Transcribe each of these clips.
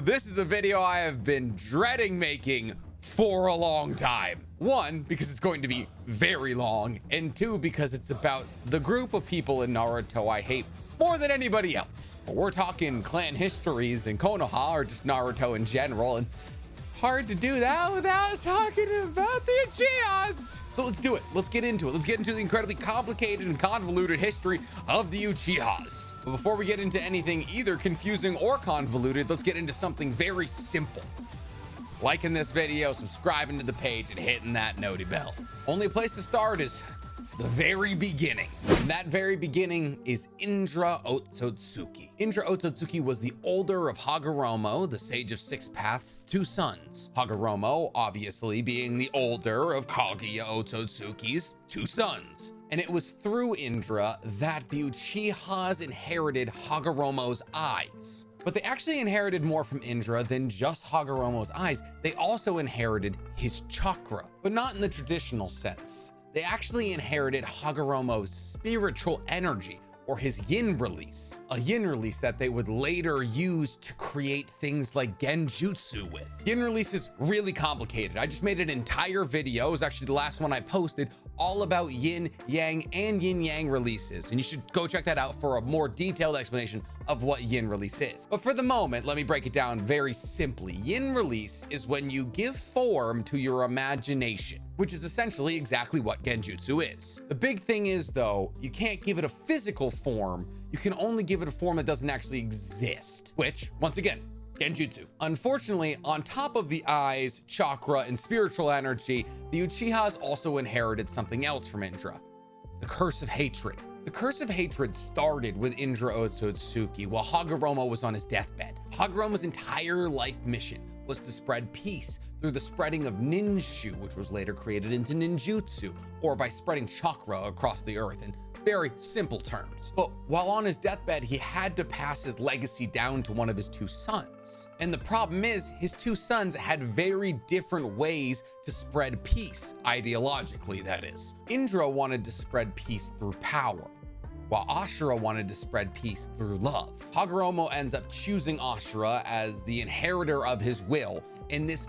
This is a video I have been dreading making for a long time. One, because it's going to be very long, and two, because it's about the group of people in Naruto I hate more than anybody else. We're talking clan histories and Konoha, or just Naruto in general, and hard to do that without talking about the Uchihas. So let's do it. Let's get into it. Let's get into the incredibly complicated and convoluted history of the Uchihas. But before we get into anything either confusing or convoluted, let's get into something very simple. Liking this video, subscribing to the page, and hitting that noti bell. Only place to start is the very beginning. And that very beginning is Indra Otsutsuki. Indra Otsutsuki was the older of Hagoromo, the sage of six paths, two sons. Hagoromo, obviously, being the older of Kaguya Otsutsuki's two sons. And it was through Indra that the Uchihas inherited Hagoromo's eyes. But they actually inherited more from Indra than just Hagoromo's eyes. They also inherited his chakra, but not in the traditional sense. They actually inherited Hagoromo's spiritual energy, or his yin release, a yin release that they would later use to create things like genjutsu with. Yin release is really complicated. I just made an entire video, it was actually the last one I posted, all about yin, yang, and yin yang releases. And you should go check that out for a more detailed explanation of what yin release is. But for the moment, let me break it down very simply. Yin release is when you give form to your imagination, which is essentially exactly what genjutsu is. The big thing is, though, you can't give it a physical form. You can only give it a form that doesn't actually exist, which, once again, genjutsu. Unfortunately, on top of the eyes, chakra, and spiritual energy, the Uchihas also inherited something else from Indra, the curse of hatred. The curse of hatred started with Indra Otsutsuki while Hagoromo was on his deathbed. Hagoromo's entire life mission was to spread peace through the spreading of ninjutsu, which was later created into ninjutsu, or by spreading chakra across the earth in very simple terms. But while on his deathbed, he had to pass his legacy down to one of his two sons. And the problem is, his two sons had very different ways to spread peace, ideologically that is. Indra wanted to spread peace through power, while Ashura wanted to spread peace through love. Hagoromo ends up choosing Ashura as the inheritor of his will, and this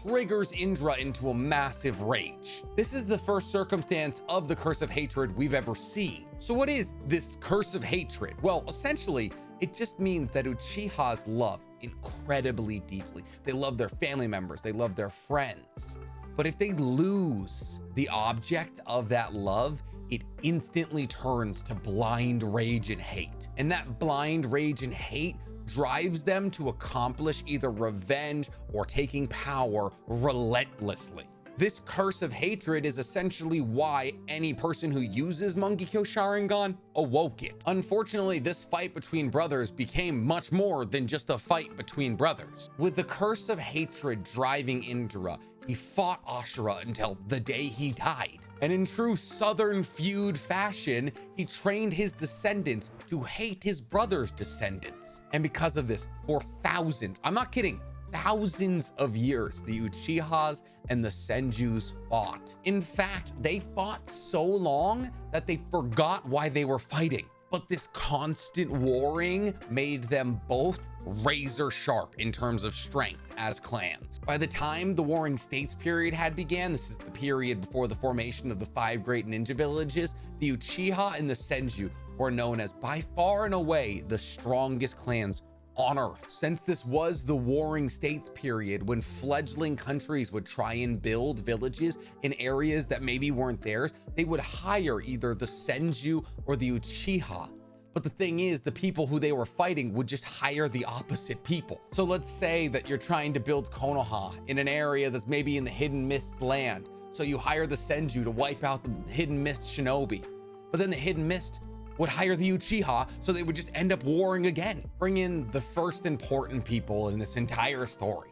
triggers Indra into a massive rage. This is the first circumstance of the curse of hatred we've ever seen. So what is this curse of hatred? Well, essentially, it just means that Uchihas love incredibly deeply. They love their family members, they love their friends. But if they lose the object of that love, it instantly turns to blind rage and hate. And that blind rage and hate drives them to accomplish either revenge or taking power relentlessly. This curse of hatred is essentially why any person who uses Mangekyo Sharingan awoke it. Unfortunately, this fight between brothers became much more than just a fight between brothers. With the curse of hatred driving Indra, he fought Ashura until the day he died. And in true Southern feud fashion, he trained his descendants to hate his brother's descendants. And because of this, for thousands, I'm not kidding, thousands of years, the Uchihas and the Senjus fought. In fact, they fought so long that they forgot why they were fighting. But this constant warring made them both razor sharp in terms of strength as clans. By the time the Warring States period had began, this is the period before the formation of the 5 great ninja villages, the Uchiha and the Senju were known as by far and away the strongest clans on earth. Since this was the Warring States period when fledgling countries would try and build villages in areas that maybe weren't theirs, they would hire either the Senju or the Uchiha. But the thing is, the people who they were fighting would just hire the opposite people. So let's say that you're trying to build Konoha in an area that's maybe in the Hidden Mist land. So you hire the Senju to wipe out the Hidden Mist shinobi. But then the Hidden Mist would hire the Uchiha, so they would just end up warring again. Bring in the first important people in this entire story,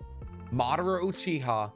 Madara Uchiha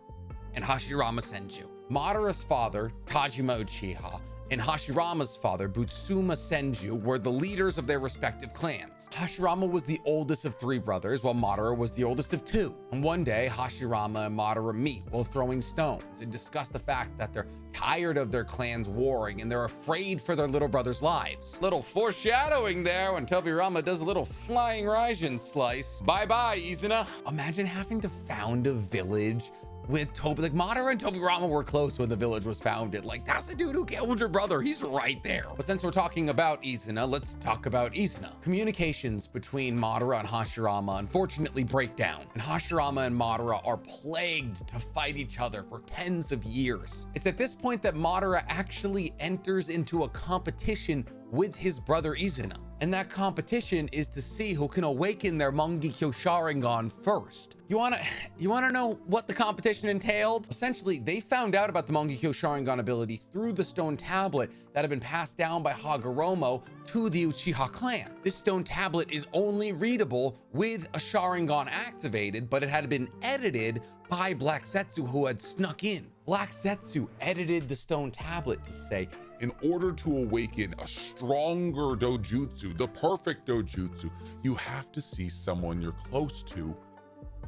and Hashirama Senju. Madara's father, Tajima Uchiha, and Hashirama's father, Butsuma Senju, were the leaders of their respective clans. Hashirama was the oldest of 3 brothers, while Madara was the oldest of 2. And one day, Hashirama and Madara meet while throwing stones and discuss the fact that they're tired of their clans warring and they're afraid for their little brother's lives. Little foreshadowing there when Tobirama does a little flying Raijin slice. Bye-bye, Izuna. Imagine having to found a village with like Madara and Tobirama were close when the village was founded. Like, that's the dude who killed your brother. He's right there. But since we're talking about Izuna, let's talk about Izuna. Communications between Madara and Hashirama unfortunately break down, and Hashirama and Madara are plagued to fight each other for tens of years. It's at this point that Madara actually enters into a competition with his brother Izuna. And that competition is to see who can awaken their Mangekyo Sharingan first. You wanna know what the competition entailed? Essentially, they found out about the Mangekyo Sharingan ability through the stone tablet that had been passed down by Hagoromo to the Uchiha clan. This stone tablet is only readable with a Sharingan activated, but it had been edited by Black Zetsu, who had snuck in. Black Zetsu edited the stone tablet to say, in order to awaken a stronger dojutsu, the perfect dojutsu, you have to see someone you're close to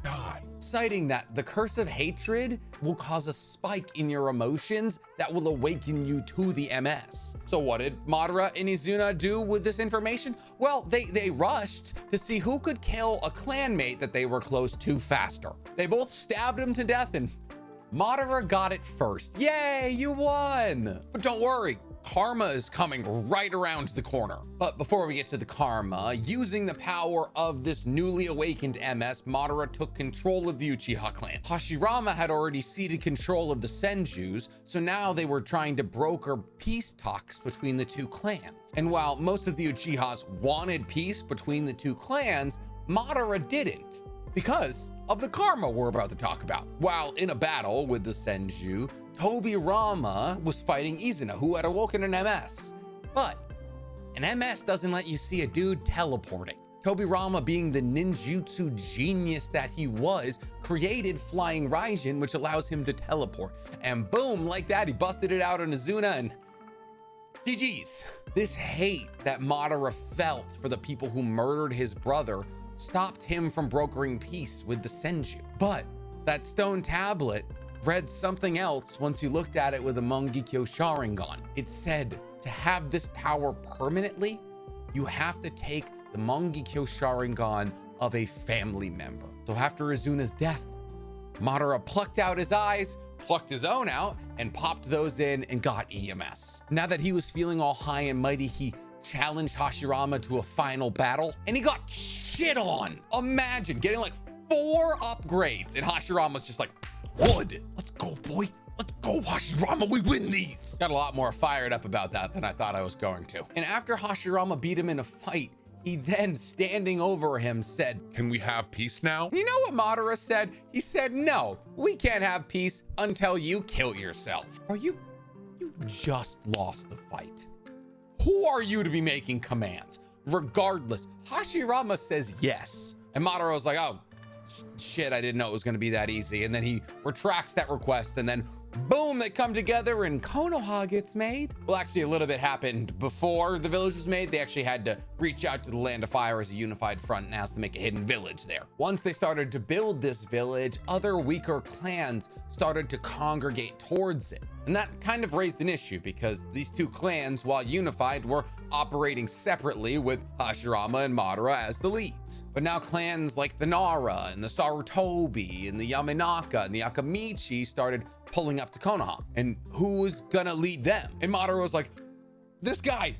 die. Citing that the curse of hatred will cause a spike in your emotions that will awaken you to the MS. So what did Madara and Izuna do with this information? Well, they rushed to see who could kill a clanmate that they were close to faster. They both stabbed him to death, and Madara got it first. Yay, you won! But don't worry, karma is coming right around the corner. But before we get to the karma, using the power of this newly awakened MS, Madara took control of the Uchiha clan. Hashirama had already ceded control of the Senjus, so now they were trying to broker peace talks between the 2 clans. And while most of the Uchihas wanted peace between the 2 clans, Madara didn't, because of the karma we're about to talk about. While in a battle with the Senju, Tobirama was fighting Izuna, who had awoken an MS. But an MS doesn't let you see a dude teleporting. Tobirama, being the ninjutsu genius that he was, created Flying Raijin, which allows him to teleport. And boom, like that, he busted it out on Izuna, and GG's. This hate that Madara felt for the people who murdered his brother stopped him from brokering peace with the Senju. But that stone tablet read something else once you looked at it with a Mangekyo Sharingan. It said to have this power permanently, you have to take the Mangekyo Sharingan of a family member. So after Izuna's death, Madara plucked out his eyes, plucked his own out, and popped those in and got EMS. Now that he was feeling all high and mighty, he challenged Hashirama to a final battle, and he got shit on. Imagine getting like 4 upgrades, and Hashirama's just like, wood. Let's go, boy. Let's go, Hashirama. We win these. Got a lot more fired up about that than I thought I was going to. And after Hashirama beat him in a fight, he then, standing over him, said, can we have peace now? You know what Madara said? He said, no, we can't have peace until you kill yourself. You just lost the fight. Who are you to be making commands? Regardless, Hashirama says yes. And Madara was like, oh, shit, I didn't know it was going to be that easy. And then he retracts that request, and then boom, they come together and Konoha gets made. Well, actually, a little bit happened before the village was made. They actually had to reach out to the Land of Fire as a unified front and ask to make a hidden village there. Once they started to build this village, other weaker clans started to congregate towards it. And that kind of raised an issue because these 2 clans, while unified, were operating separately with Hashirama and Madara as the leads. But now clans like the Nara and the Sarutobi and the Yamanaka and the Akamichi started pulling up to Konoha. And who was gonna lead them? And Madara was like, this guy.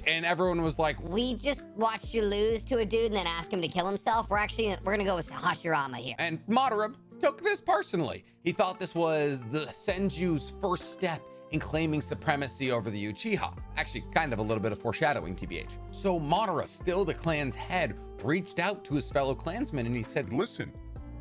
And everyone was like, we just watched you lose to a dude and then ask him to kill himself. We're gonna go with Hashirama here. And Madara took this personally. He thought this was the Senju's first step in claiming supremacy over the Uchiha. Actually, kind of a little bit of foreshadowing, TBH. So Madara, still the clan's head, reached out to his fellow clansmen and he said, listen,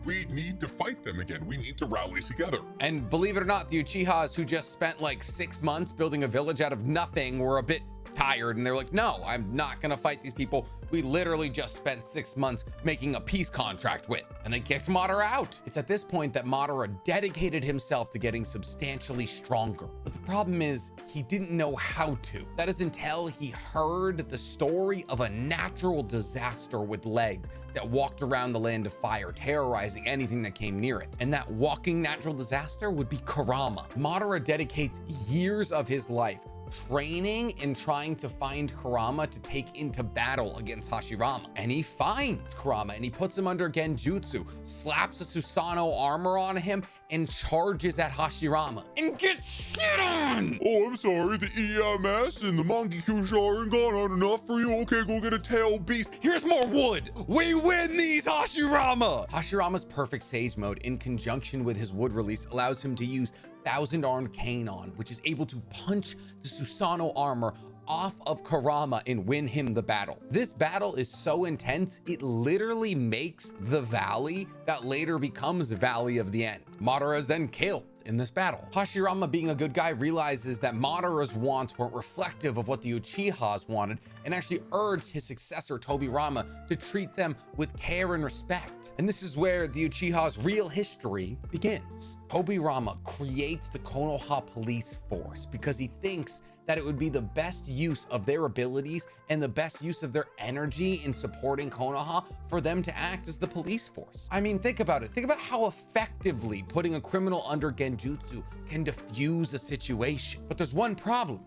we need to fight them again. We need to rally together. And believe it or not, the Uchihas, who just spent like 6 months building a village out of nothing, were a bit tired and they're like, no, I'm not gonna fight these people we literally just spent 6 months making a peace contract with. And they kicked Madara out. It's at this point that Madara dedicated himself to getting substantially stronger. But the problem is he didn't know how to. That is until he heard the story of a natural disaster with legs that walked around the land of fire, terrorizing anything that came near it. And that walking natural disaster would be Kurama. Madara dedicates years of his life training and trying to find Kurama to take into battle against Hashirama. And he finds Kurama and he puts him under Genjutsu, slaps a Susanoo armor on him, and charges at Hashirama and gets shit on. Oh, I'm sorry, the EMS and the Mangekyou Sharingan aren't enough for you? Okay, go get a tail beast. Here's more wood. We win these, Hashirama. Hashirama's perfect sage mode in conjunction with his wood release allows him to use Thousand-Armed Kanon, which is able to punch the Susanoo armor off of Kurama and win him the battle. This battle is so intense, it literally makes the valley that later becomes Valley of the End. Madara is then killed in this battle. Hashirama, being a good guy, realizes that Madara's wants weren't reflective of what the Uchihas wanted and actually urged his successor Tobirama to treat them with care and respect. And this is where the Uchiha's real history begins. Tobirama creates the Konoha police force because he thinks that it would be the best use of their abilities and the best use of their energy in supporting Konoha for them to act as the police force. I mean, think about it. Think about how effectively putting a criminal under Genjutsu can diffuse a situation. But there's one problem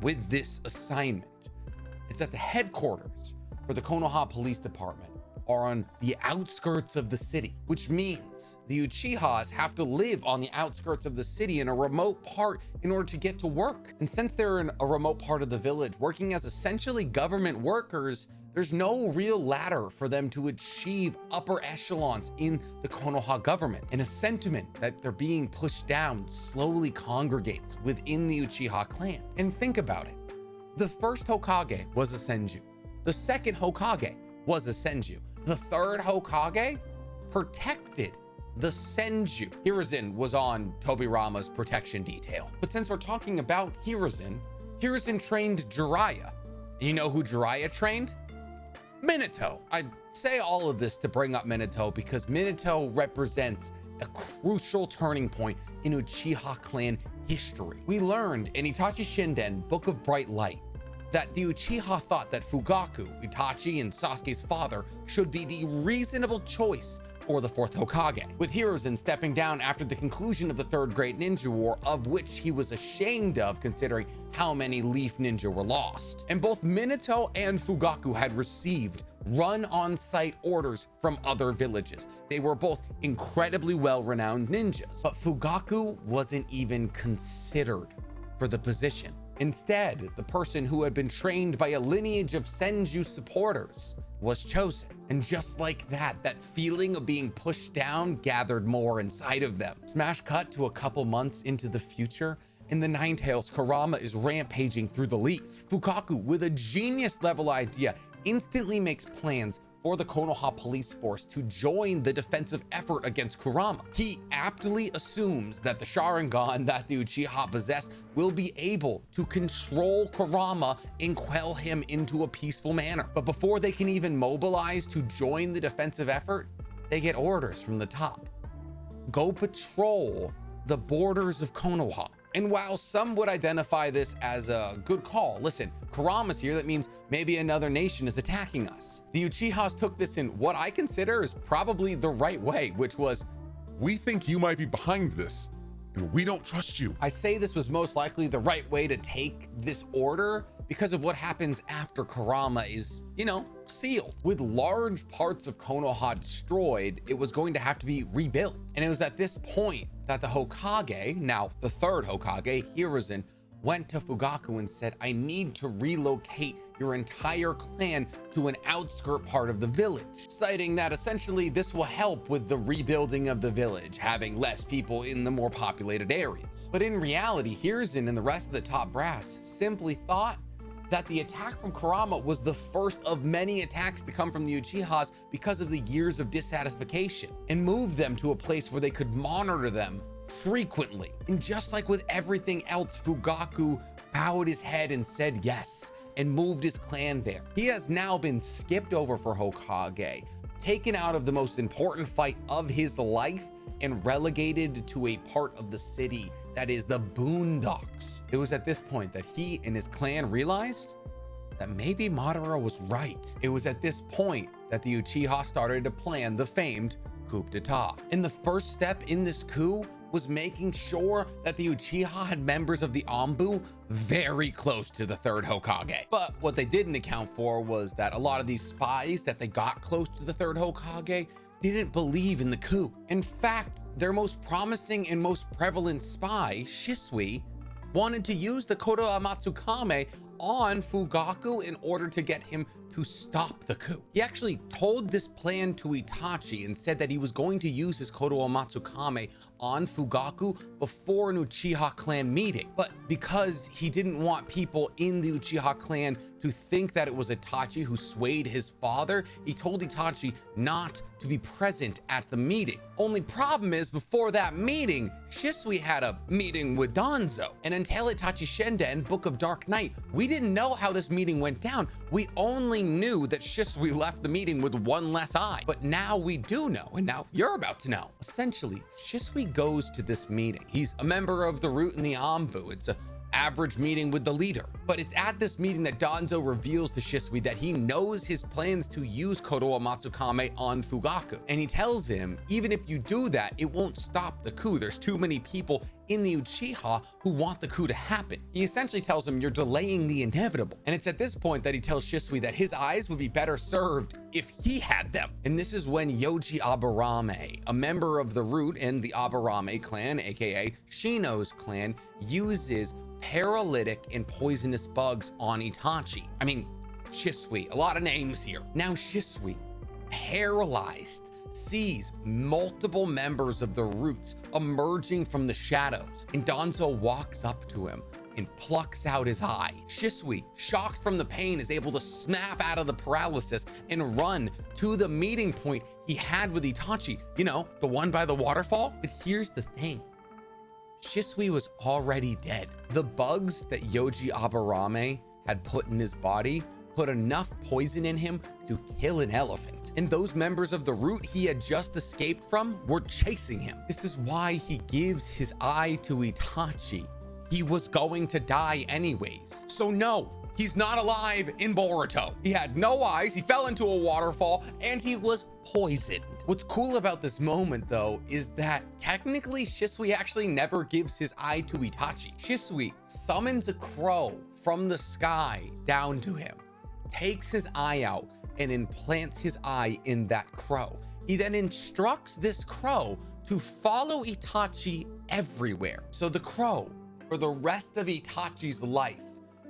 with this assignment. It's that the headquarters for the Konoha Police Department are on the outskirts of the city, which means the Uchihas have to live on the outskirts of the city in a remote part in order to get to work. And since they're in a remote part of the village, working as essentially government workers, there's no real ladder for them to achieve upper echelons in the Konoha government. And a sentiment that they're being pushed down slowly congregates within the Uchiha clan. And think about it. The first Hokage was a Senju. The second Hokage was a Senju. The third Hokage protected the Senju. Hiruzen was on Tobirama's protection detail. But since we're talking about Hiruzen trained Jiraiya. And you know who Jiraiya trained? Minato. I say all of this to bring up Minato because Minato represents a crucial turning point in Uchiha clan history. We learned in Itachi Shinden, Book of Bright Light, that the Uchiha thought that Fugaku, Itachi and Sasuke's father, should be the reasonable choice for the fourth Hokage, with Hiruzen stepping down after the conclusion of the Third Great Ninja War, of which he was ashamed of considering how many Leaf Ninja were lost. And both Minato and Fugaku had received run-on-site orders from other villages. They were both incredibly well-renowned ninjas, but Fugaku wasn't even considered for the position. Instead, the person who had been trained by a lineage of Senju supporters was chosen. And just like that, that feeling of being pushed down gathered more inside of them. Smash cut to a couple months into the future. In the Ninetales, Kurama is rampaging through the Leaf. Fugaku, with a genius level idea, instantly makes plans for the Konoha police force to join the defensive effort against Kurama. He aptly assumes that the Sharingan that the Uchiha possess will be able to control Kurama and quell him into a peaceful manner. But before they can even mobilize to join the defensive effort, they get orders from the top. Go patrol the borders of Konoha. And while some would identify this as a good call, listen, Kurama's here, that means maybe another nation is attacking us. The Uchihas took this in what I consider is probably the right way, which was, we think you might be behind this, and we don't trust you. I say this was most likely the right way to take this order because of what happens after Kurama is, sealed. With large parts of Konoha destroyed, it was going to have to be rebuilt. And it was at this point that the Hokage, now the third Hokage, Hiruzen, went to Fugaku and said, I need to relocate your entire clan to an outskirt part of the village, citing that essentially this will help with the rebuilding of the village, having less people in the more populated areas. But in reality, Hiruzen and the rest of the top brass simply thought that the attack from Kurama was the first of many attacks to come from the Uchihas because of the years of dissatisfaction, and moved them to a place where they could monitor them frequently. And just like with everything else, Fugaku bowed his head and said yes, and moved his clan there. He has now been skipped over for Hokage, taken out of the most important fight of his life, and relegated to a part of the city that is the Boondocks. It was at this point that he and his clan realized that maybe Madara was right. It was at this point that the Uchiha started to plan the famed coup d'etat. And the first step in this coup was making sure that the Uchiha had members of the Anbu very close to the third Hokage. But what they didn't account for was that a lot of these spies that they got close to the third Hokage didn't believe in the coup. In fact, their most promising and most prevalent spy, Shisui, wanted to use the Kodo Amatsukame on Fugaku in order to get him to stop the coup. He actually told this plan to Itachi and said that he was going to use his Kodo Amatsukame on Fugaku before an Uchiha clan meeting. But because he didn't want people in the Uchiha clan to think that it was Itachi who swayed his father, he told Itachi not to be present at the meeting. Only problem is, before that meeting, Shisui had a meeting with Danzo. And until Itachi Shenden, Book of Dark Night, we didn't know how this meeting went down. We only knew that Shisui left the meeting with one less eye. But now we do know, and now you're about to know. Essentially, Shisui goes to this meeting. He's a member of the Root and the Anbu. It's a average meeting with the leader. But it's at this meeting that Danzo reveals to Shisui that he knows his plans to use Kodo Amatsukame on Fugaku. And he tells him, even if you do that, it won't stop the coup. There's too many people in the Uchiha who want the coup to happen. He essentially tells him, you're delaying the inevitable. And it's at this point that he tells Shisui that his eyes would be better served if he had them. And this is when Yoji Aburame, a member of the Root and the Aburame clan, aka Shino's clan, uses paralytic and poisonous bugs on Itachi. I mean, Shisui, a lot of names here. Now Shisui, paralyzed, sees multiple members of the Roots emerging from the shadows, and Danzo walks up to him and plucks out his eye. Shisui, shocked from the pain, is able to snap out of the paralysis and run to the meeting point he had with Itachi, you know, the one by the waterfall. But here's the thing. Shisui was already dead. The bugs that Yoji Aburame had put in his body put enough poison in him to kill an elephant. And those members of the Root he had just escaped from were chasing him. This is why he gives his eye to Itachi. He was going to die anyways. So no, he's not alive in Boruto. He had no eyes, he fell into a waterfall, and he was poisoned. What's cool about this moment, though, is that technically Shisui actually never gives his eye to Itachi. Shisui summons a crow from the sky down to him, takes his eye out, and implants his eye in that crow. He then instructs this crow to follow Itachi everywhere. So the crow, for the rest of Itachi's life,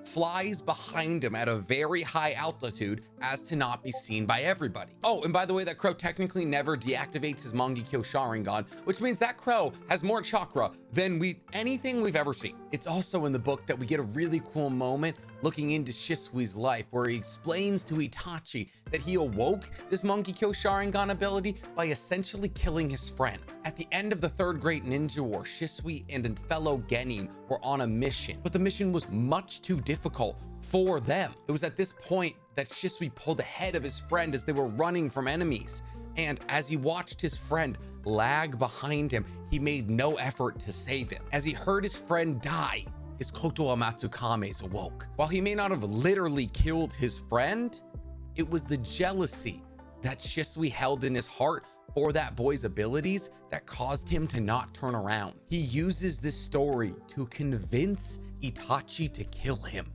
flies behind him at a very high altitude as to not be seen by everybody. Oh, and by the way, that crow technically never deactivates his Mangekyo Sharingan, which means that crow has more chakra than anything we've ever seen. It's also in the book that we get a really cool moment looking into Shisui's life, where he explains to Itachi that he awoke this Mangekyo Sharingan ability by essentially killing his friend. At the end of the Third Great Ninja War, Shisui and a fellow Genin were on a mission, but the mission was much too difficult for them. It was at this point that Shisui pulled ahead of his friend as they were running from enemies. And as he watched his friend lag behind him, he made no effort to save him. As he heard his friend die, his Koto Amatsukames awoke. While he may not have literally killed his friend, it was the jealousy that Shisui held in his heart for that boy's abilities that caused him to not turn around. He uses this story to convince Itachi to kill him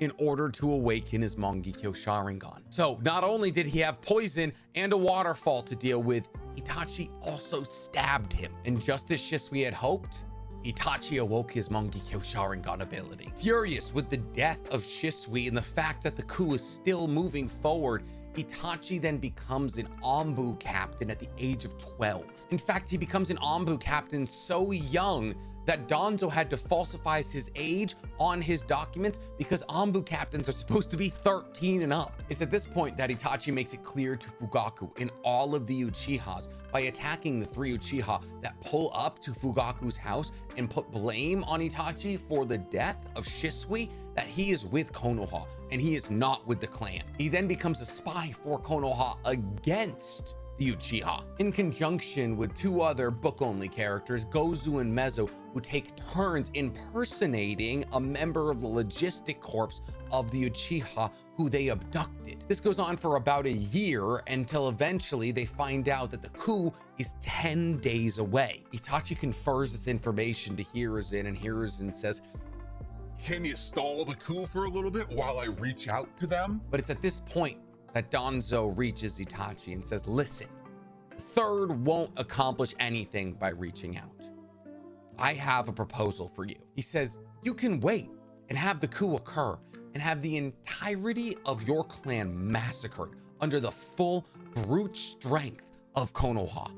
in order to awaken his Mangekyo Sharingan. So not only did he have poison and a waterfall to deal with, Itachi also stabbed him. And just as Shisui had hoped, Itachi awoke his Mangekyo Sharingan ability. Furious with the death of Shisui and the fact that the coup is still moving forward, Itachi then becomes an Anbu captain at the age of 12. In fact, he becomes an Anbu captain so young that Danzo had to falsify his age on his documents because Anbu captains are supposed to be 13 and up. It's at this point that Itachi makes it clear to Fugaku and all of the Uchihas by attacking the 3 Uchiha that pull up to Fugaku's house and put blame on Itachi for the death of Shisui that he is with Konoha and he is not with the clan. He then becomes a spy for Konoha against the Uchiha, in conjunction with 2 other book-only characters, Gozu and Mezo, who take turns impersonating a member of the logistic corps of the Uchiha who they abducted. This goes on for about a year until eventually they find out that the coup is 10 days away. Itachi confers this information to Hiruzen, and Hiruzen says, Can you stall the coup for a little bit while I reach out to them? but it's at this point that Danzo reaches Itachi and says, listen, the 3rd won't accomplish anything by reaching out. I have a proposal for you. He says, you can wait and have the coup occur and have the entirety of your clan massacred under the full brute strength of Konoha.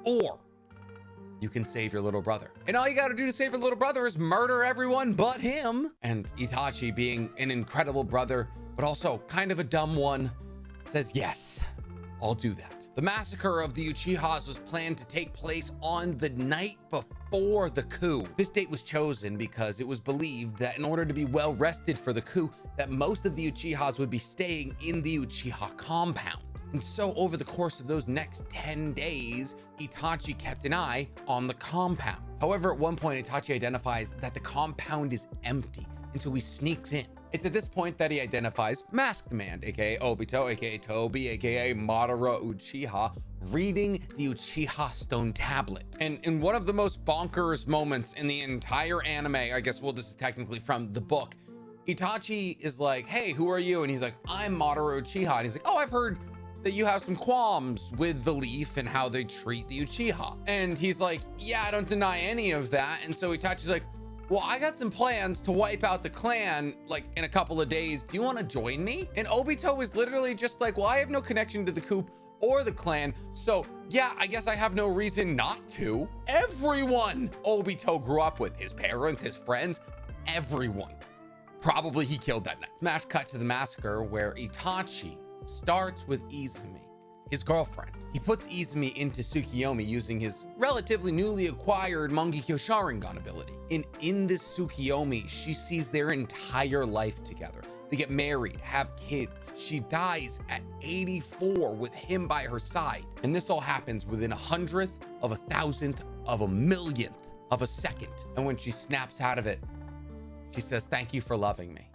Or you can save your little brother. And all you gotta do to save your little brother is murder everyone but him. And Itachi, being an incredible brother, but also kind of a dumb one, says, yes, I'll do that. The massacre of the Uchihas was planned to take place on the night before the coup. This date was chosen because it was believed that in order to be well rested for the coup, that most of the Uchihas would be staying in the Uchiha compound. And so over the course of those next 10 days, Itachi kept an eye on the compound. However, at one point, Itachi identifies that the compound is empty, and so he sneaks in. It's at this point that he identifies Masked Man, aka Obito, aka Tobi, aka Madara Uchiha, reading the Uchiha Stone Tablet. And in one of the most bonkers moments in the entire anime, I guess, well, this is technically from the book, Itachi is like, hey, who are you? And he's like, I'm Madara Uchiha. And he's like, oh, I've heard that you have some qualms with the leaf and how they treat the Uchiha. And he's like, yeah, I don't deny any of that. And so Itachi's like, well, I got some plans to wipe out the clan like in a couple of days. Do you want to join me? And Obito is literally just like, well, I have no connection to the coup or the clan, so yeah, I guess I have no reason not to. Everyone Obito grew up with, his parents, his friends, everyone. Probably he killed that night. Smash cut to the massacre where Itachi starts with Izumi, his girlfriend. He puts Izumi into Tsukiyomi using his relatively newly acquired Mangekyo Sharingan ability. And in this Tsukiyomi, she sees their entire life together. They get married, have kids. She dies at 84 with him by her side. And this all happens within 100th of 1,000th of 1,000,000th of a second. And when she snaps out of it, she says, thank you for loving me.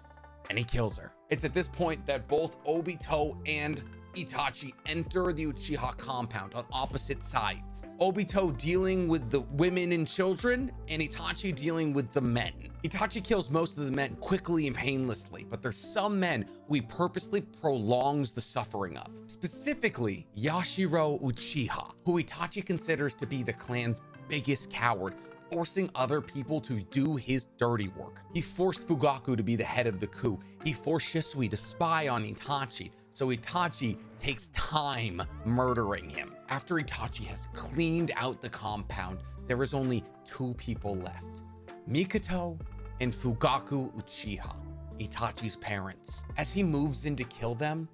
And he kills her. It's at this point that both Obito and Itachi enter the Uchiha compound on opposite sides. Obito dealing with the women and children, and Itachi dealing with the men. Itachi kills most of the men quickly and painlessly, but there's some men who he purposely prolongs the suffering of. Specifically, Yashiro Uchiha, who Itachi considers to be the clan's biggest coward, forcing other people to do his dirty work. He forced Fugaku to be the head of the coup. He forced Shisui to spy on Itachi, so Itachi takes time murdering him. After Itachi has cleaned out the compound, there is only 2 people left, Mikoto and Fugaku Uchiha, Itachi's parents. As he moves in to kill them,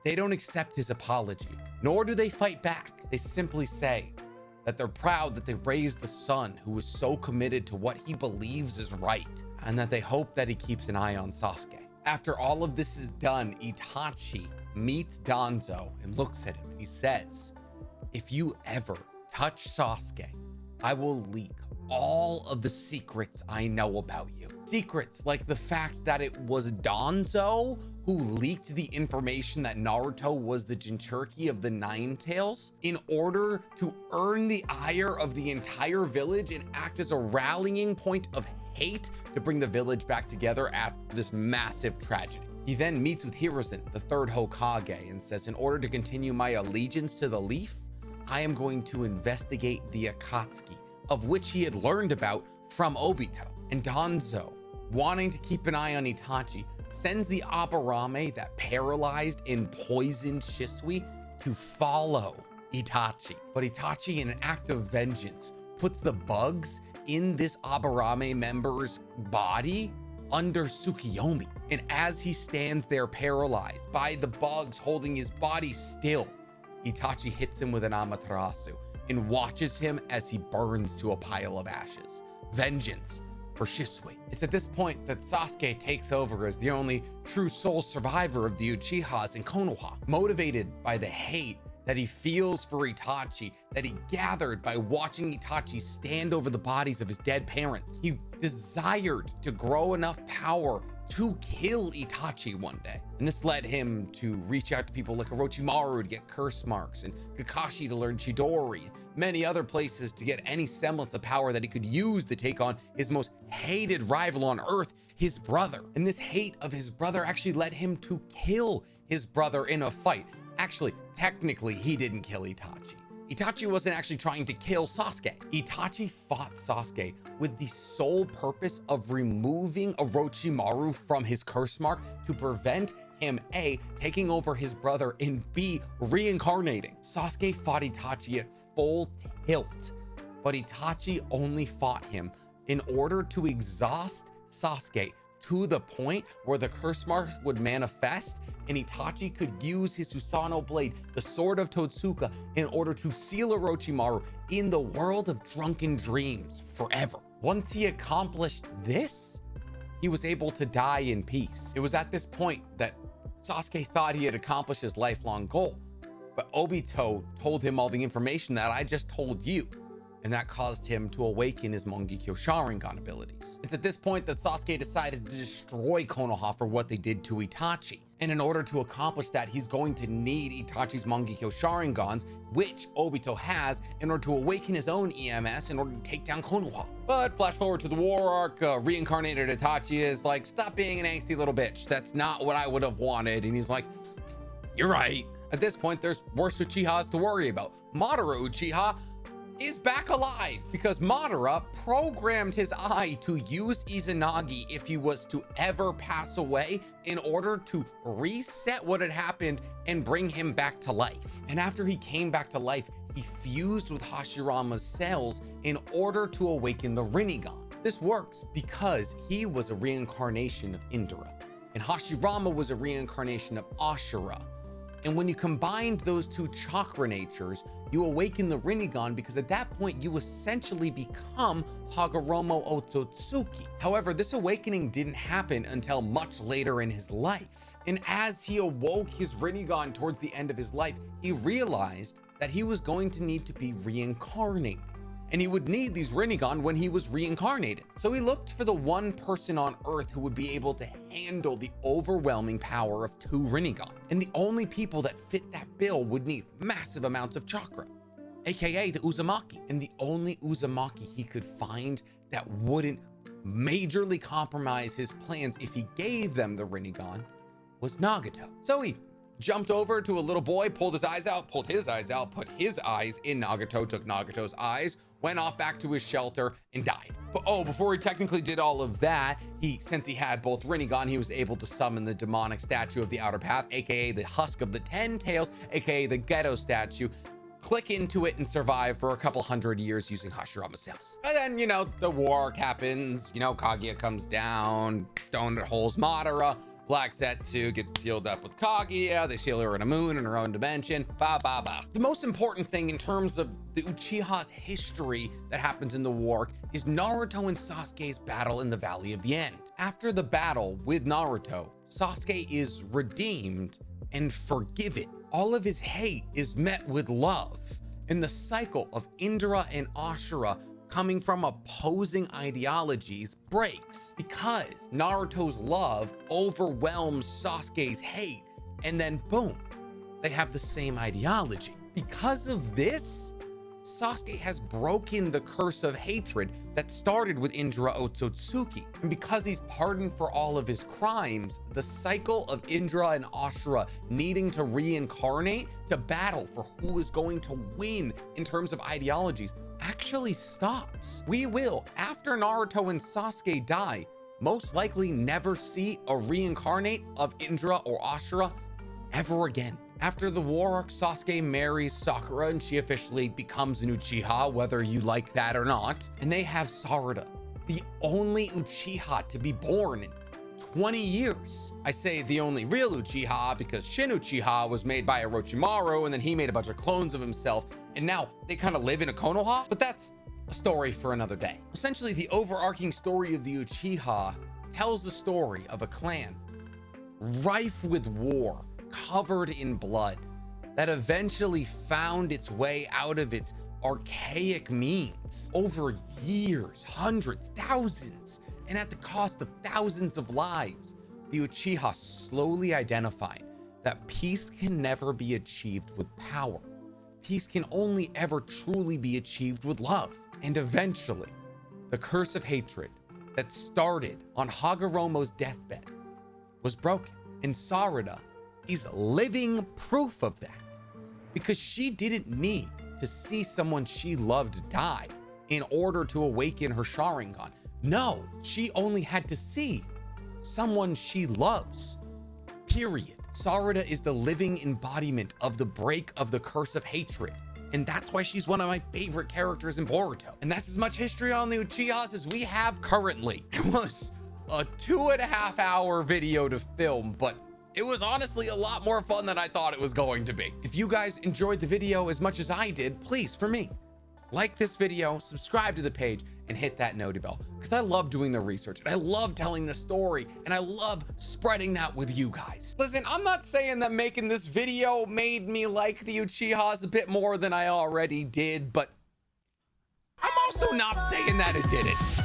they don't accept his apology, nor do they fight back. They simply say that they're proud that they raised the son who is so committed to what he believes is right, and that they hope that he keeps an eye on Sasuke. After all of this is done, Itachi meets Danzo and looks at him. He says, if you ever touch Sasuke, I will leak all of the secrets I know about you. Secrets like the fact that it was Danzo who leaked the information that Naruto was the Jinchuriki of the Nine Tails in order to earn the ire of the entire village and act as a rallying point of hate to bring the village back together after this massive tragedy. He then meets with Hiruzen, the 3rd Hokage, and says, in order to continue my allegiance to the leaf, I am going to investigate the Akatsuki, of which he had learned about from Obito. And Danzo, wanting to keep an eye on Itachi, sends the Aburame that paralyzed and poisoned Shisui to follow Itachi. But Itachi, in an act of vengeance, puts the bugs in this Aburame member's body under Tsukiyomi. And as he stands there paralyzed by the bugs holding his body still, Itachi hits him with an Amaterasu and watches him as he burns to a pile of ashes. Vengeance for Shisui. It's at this point that Sasuke takes over as the only true sole survivor of the Uchihas in Konoha, motivated by the hate that he feels for Itachi, that he gathered by watching Itachi stand over the bodies of his dead parents. He desired to grow enough power to kill Itachi one day. And this led him to reach out to people like Orochimaru to get curse marks, and Kakashi to learn Chidori, and many other places to get any semblance of power that he could use to take on his most hated rival on earth, his brother. And this hate of his brother actually led him to kill his brother in a fight. Actually, technically, he didn't kill Itachi. Itachi wasn't actually trying to kill Sasuke. Itachi fought Sasuke with the sole purpose of removing Orochimaru from his curse mark to prevent him A, taking over his brother, and B, reincarnating. Sasuke fought Itachi at full tilt, but Itachi only fought him in order to exhaust Sasuke to the point where the curse mark would manifest and Itachi could use his Susanoo blade, the sword of Totsuka, in order to seal Orochimaru in the world of drunken dreams forever. Once he accomplished this, he was able to die in peace. It was at this point that Sasuke thought he had accomplished his lifelong goal, but Obito told him all the information that I just told you, and that caused him to awaken his Mangekyo Sharingan abilities. It's at this point that Sasuke decided to destroy Konoha for what they did to Itachi. And in order to accomplish that, he's going to need Itachi's Mangekyo Sharingans, which Obito has, in order to awaken his own EMS in order to take down Konoha. But flash forward to the war arc, reincarnated Itachi is like, stop being an angsty little bitch. That's not what I would have wanted. And he's like, you're right. At this point, there's worse Uchihas to worry about. Madara Uchiha is back alive because Madara programmed his eye to use Izanagi if he was to ever pass away in order to reset what had happened and bring him back to life. And after he came back to life, he fused with Hashirama's cells in order to awaken the Rinnegan. This works because he was a reincarnation of Indra and Hashirama was a reincarnation of Ashura. And when you combined those two chakra natures, you awaken the Rinnegan because at that point you essentially become Hagoromo Otsutsuki. However, this awakening didn't happen until much later in his life. And as he awoke his Rinnegan towards the end of his life, he realized that he was going to need to be reincarnated. And he would need these Rinnegan when he was reincarnated. So he looked for the one person on Earth who would be able to handle the overwhelming power of two Rinnegan. And the only people that fit that bill would need massive amounts of chakra, aka the Uzumaki. And the only Uzumaki he could find that wouldn't majorly compromise his plans if he gave them the Rinnegan was Nagato. So he jumped over to a little boy, pulled his eyes out, put his eyes in Nagato, took Nagato's eyes, went off back to his shelter and died. But before he technically did all of that, since he had both Rinnegan, he was able to summon the demonic statue of the Outer Path, aka the Husk of the 10 Tails, aka the Ghetto statue, click into it and survive for a couple hundred years using Hashirama cells. And then, the war arc happens, Kaguya comes down, donut holes Madara, Black Zetsu gets sealed up with Kaguya, they seal her in a moon in her own dimension, ba ba ba. The most important thing in terms of the Uchiha's history that happens in the war is Naruto and Sasuke's battle in the Valley of the End. After the battle with Naruto, Sasuke is redeemed and forgiven. All of his hate is met with love, and the cycle of Indra and Ashura coming from opposing ideologies breaks because Naruto's love overwhelms Sasuke's hate, and then boom, they have the same ideology. Because of this, Sasuke has broken the curse of hatred that started with Indra Otsutsuki. And because he's pardoned for all of his crimes, the cycle of Indra and Ashura needing to reincarnate to battle for who is going to win in terms of ideologies actually stops. We will, after Naruto and Sasuke die, most likely never see a reincarnate of Indra or Ashura ever again. After the war, Sasuke marries Sakura and she officially becomes an Uchiha, whether you like that or not. And they have Sarada, the only Uchiha to be born in 20 years. I say the only real Uchiha because Shin Uchiha was made by Orochimaru and then he made a bunch of clones of himself. And now they kind of live in a Konoha, but that's a story for another day. Essentially, the overarching story of the Uchiha tells the story of a clan rife with war, covered in blood, that eventually found its way out of its archaic means over years, hundreds, thousands, and at the cost of thousands of lives. The Uchiha slowly identified that peace can never be achieved with power. Peace can only ever truly be achieved with love. And eventually, the curse of hatred that started on Hagoromo's deathbed was broken. And Sarada is living proof of that, because she didn't need to see someone she loved die in order to awaken her Sharingan. No, she only had to see someone she loves, period. Sarada is the living embodiment of the break of the curse of hatred. And that's why she's one of my favorite characters in Boruto. And that's as much history on the Uchihas as we have currently. It was a 2.5 hour video to film, but it was honestly a lot more fun than I thought it was going to be. If you guys enjoyed the video as much as I did, please, for me, like this video, subscribe to the page, and hit that noty bell, because I love doing the research and I love telling the story and I love spreading that with you guys. Listen, I'm not saying that making this video made me like the Uchihas a bit more than I already did, but I'm also not saying that it didn't.